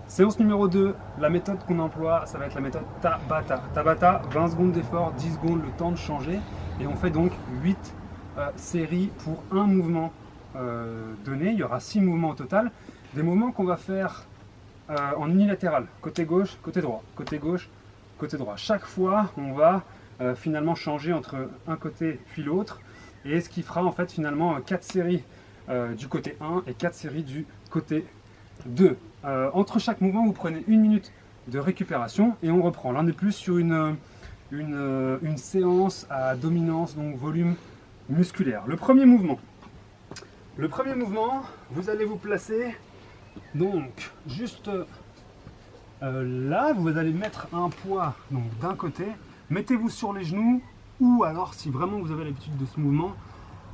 Séance numéro 2, la méthode qu'on emploie, ça va être la méthode Tabata. Tabata, 20 secondes d'effort, 10 secondes le temps de changer. Et on fait donc 8 séries pour un mouvement donné. Il y aura 6 mouvements au total. Des mouvements qu'on va faire en unilatéral, côté gauche, côté droit, côté gauche, côté droit. Chaque fois, on va finalement changer entre un côté puis l'autre. Et ce qui fera en fait finalement 4 séries du côté 1 et 4 séries du côté 2. Entre chaque mouvement, vous prenez 1 minute de récupération et on reprend. Là, on est plus sur une séance à dominance, donc volume musculaire. Le premier mouvement, vous allez vous placer donc juste là, vous allez mettre un poids d'un côté, mettez-vous sur les genoux, ou alors si vraiment vous avez l'habitude de ce mouvement,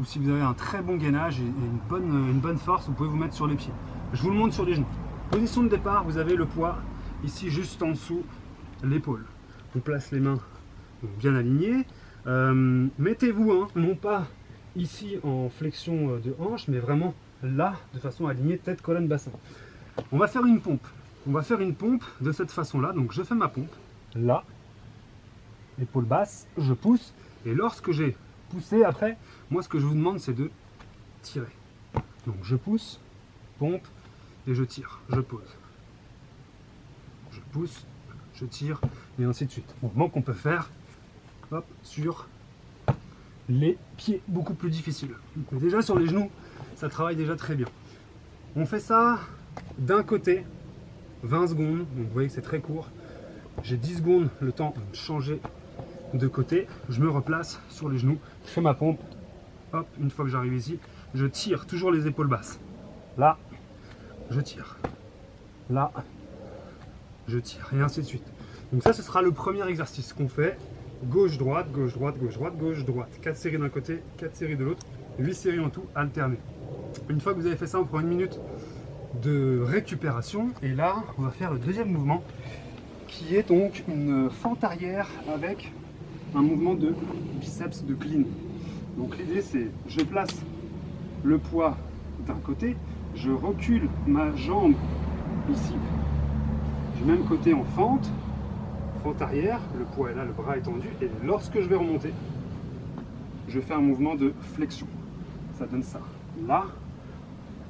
ou si vous avez un très bon gainage et une bonne force, vous pouvez vous mettre sur les pieds. Je vous le montre sur les genoux. Position de départ, vous avez le poids ici juste en dessous l'épaule. On place les mains bien alignées. Mettez-vous, non pas ici en flexion de hanche, mais vraiment là, de façon alignée, tête, colonne, bassin. On va faire une pompe. On va faire une pompe de cette façon-là. Donc je fais ma pompe, là, épaule basse, je pousse. Et lorsque j'ai poussé, après, moi ce que je vous demande, c'est de tirer. Donc je pousse, pompe, et je tire, je pose. Je pousse, je tire, et ainsi de suite. Mouvement qu'on peut faire hop, sur les pieds, beaucoup plus difficile. Mais déjà sur les genoux, ça travaille déjà très bien. On fait ça d'un côté, 20 secondes, donc vous voyez que c'est très court. J'ai 10 secondes le temps de changer de côté, je me replace sur les genoux, je fais ma pompe, hop, une fois que j'arrive ici, je tire, toujours les épaules basses. Là, je tire. Là, je tire, et ainsi de suite. Donc ça, ce sera le premier exercice qu'on fait. Gauche-droite, gauche-droite, gauche-droite, gauche-droite. 4 séries d'un côté, 4 séries de l'autre, 8 séries en tout, alternées. Une fois que vous avez fait ça, on prend 1 minute de récupération. Et là, on va faire le deuxième mouvement, qui est donc une fente arrière avec un mouvement de biceps de clean. Donc l'idée, c'est je place le poids d'un côté, je recule ma jambe ici du même côté en fente arrière, le poids est là, le bras est tendu, et lorsque je vais remonter, je fais un mouvement de flexion. Ça donne ça. Là,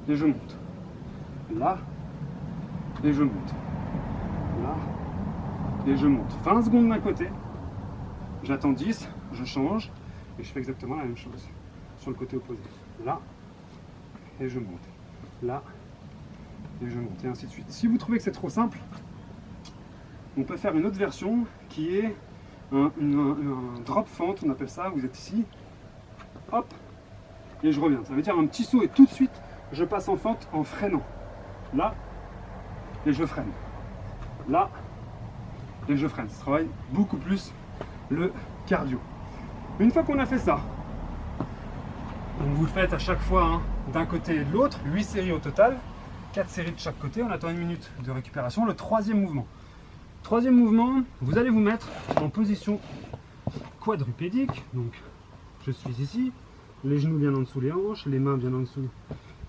et je monte. Là, et je monte. Là, et je monte. 20 secondes d'un côté, j'attends 10, je change, et je fais exactement la même chose sur le côté opposé. Là, et je monte. Là, et je monte, et ainsi de suite. Si vous trouvez que c'est trop simple, on peut faire une autre version qui est un drop fente, on appelle ça. Vous êtes ici, hop, et je reviens. Ça veut dire un petit saut et tout de suite, je passe en fente en freinant. Là, et je freine. Là, et je freine. Ça travaille beaucoup plus le cardio. Une fois qu'on a fait ça, donc vous le faites à chaque fois d'un côté et de l'autre, 8 séries au total, 4 séries de chaque côté, on attend 1 minute de récupération. Le troisième mouvement. Troisième mouvement, vous allez vous mettre en position quadrupédique. Donc je suis ici, les genoux bien en dessous les hanches, les mains bien en dessous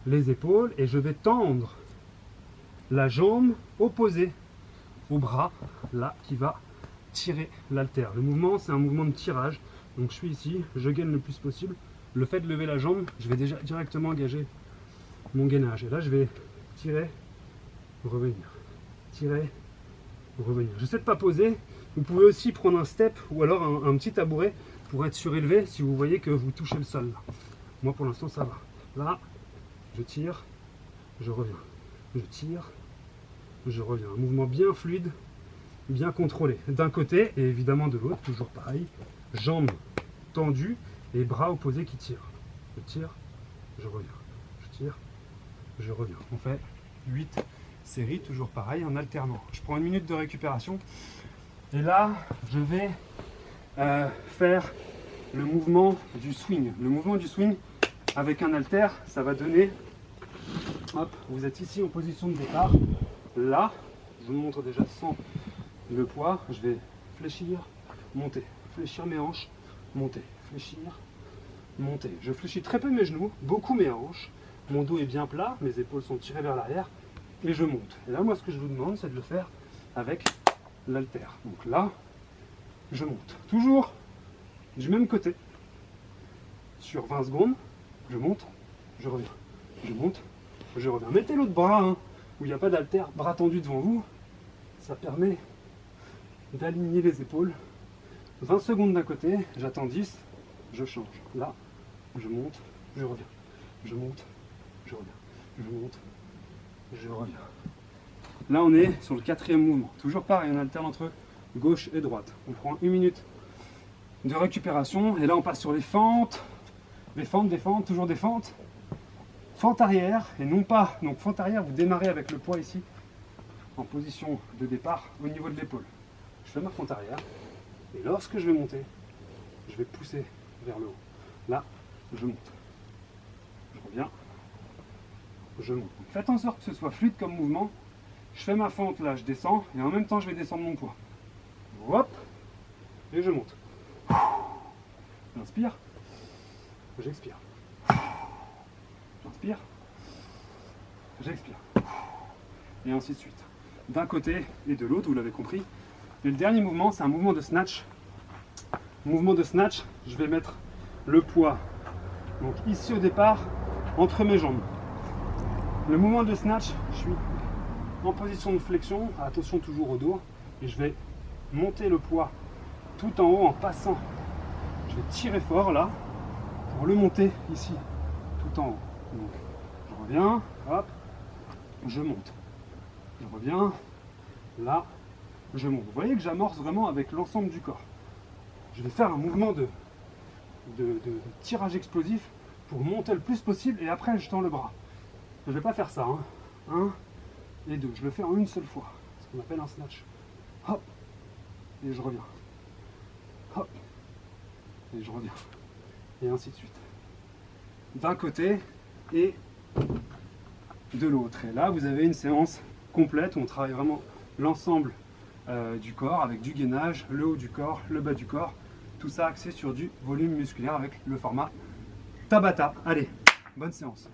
les épaules, et je vais tendre la jambe opposée au bras, là, qui va tirer l'haltère. Le mouvement, c'est un mouvement de tirage. Donc je suis ici, je gaine le plus possible. Le fait de lever la jambe, je vais déjà directement engager mon gainage. Et là, je vais tirer, revenir, tirer, revenir. J'essaie de ne pas poser. Vous pouvez aussi prendre un step ou alors un petit tabouret pour être surélevé si vous voyez que vous touchez le sol. Là. Moi, pour l'instant, ça va. Là, je tire, je reviens. Je tire, je reviens. Un mouvement bien fluide, bien contrôlé. D'un côté et évidemment de l'autre, toujours pareil. Jambes tendues et bras opposés qui tirent. Je tire, je reviens. Je tire, je reviens. On fait 8 séries, toujours pareil, en alternant. Je prends 1 minute de récupération. Et là, je vais faire le mouvement du swing. Le mouvement du swing avec un haltère, ça va donner... Hop, vous êtes ici en position de départ. Là, je vous montre déjà sans le poids. Je vais fléchir, monter. Fléchir mes hanches, monter. Fléchir, monter. Je fléchis très peu mes genoux, beaucoup mes hanches. Mon dos est bien plat, mes épaules sont tirées vers l'arrière. et je monte. Et là, moi, ce que je vous demande, c'est de le faire avec l'haltère. Donc là, je monte. Toujours du même côté. Sur 20 secondes, je monte, je reviens. Je monte, je reviens. Mettez l'autre bras, hein, où il n'y a pas d'haltère, bras tendu devant vous. Ça permet d'aligner les épaules. 20 secondes d'un côté, j'attends 10, je change. Là, je monte, je reviens. Je monte, je reviens. Je monte, je reviens. Là, on est sur le 4e mouvement. Toujours pareil, on alterne entre gauche et droite. On prend 1 minute de récupération. Et là, on passe sur les fentes. Des fentes, toujours des fentes. Fente arrière, et non pas. Donc, fente arrière, vous démarrez avec le poids ici, en position de départ, au niveau de l'épaule. Je fais ma fente arrière. Et lorsque je vais monter, je vais pousser vers le haut. Là, je monte. Je reviens. Je monte. Donc, faites en sorte que ce soit fluide comme mouvement. Je fais ma fente là, je descends, et en même temps je vais descendre mon poids. Hop, et je monte. J'inspire, j'expire. J'inspire, j'expire. Et ainsi de suite. D'un côté et de l'autre, vous l'avez compris. Et le dernier mouvement, c'est un mouvement de snatch. Mouvement de snatch, je vais mettre le poids, donc ici au départ, entre mes jambes. Le mouvement de snatch, je suis en position de flexion, attention toujours au dos, et je vais monter le poids tout en haut en passant. Je vais tirer fort là, pour le monter ici, tout en haut. Donc, je reviens, hop, je monte. Je reviens, là, je monte. Vous voyez que j'amorce vraiment avec l'ensemble du corps. Je vais faire un mouvement de tirage explosif pour monter le plus possible, et après je tends le bras. Je ne vais pas faire ça, hein. 1 et 2. Je le fais en une seule fois, ce qu'on appelle un snatch. Hop, et je reviens. Hop, et je reviens. Et ainsi de suite. D'un côté et de l'autre. Et là, vous avez une séance complète où on travaille vraiment l'ensemble du corps avec du gainage, le haut du corps, le bas du corps. Tout ça axé sur du volume musculaire avec le format Tabata. Allez, bonne séance.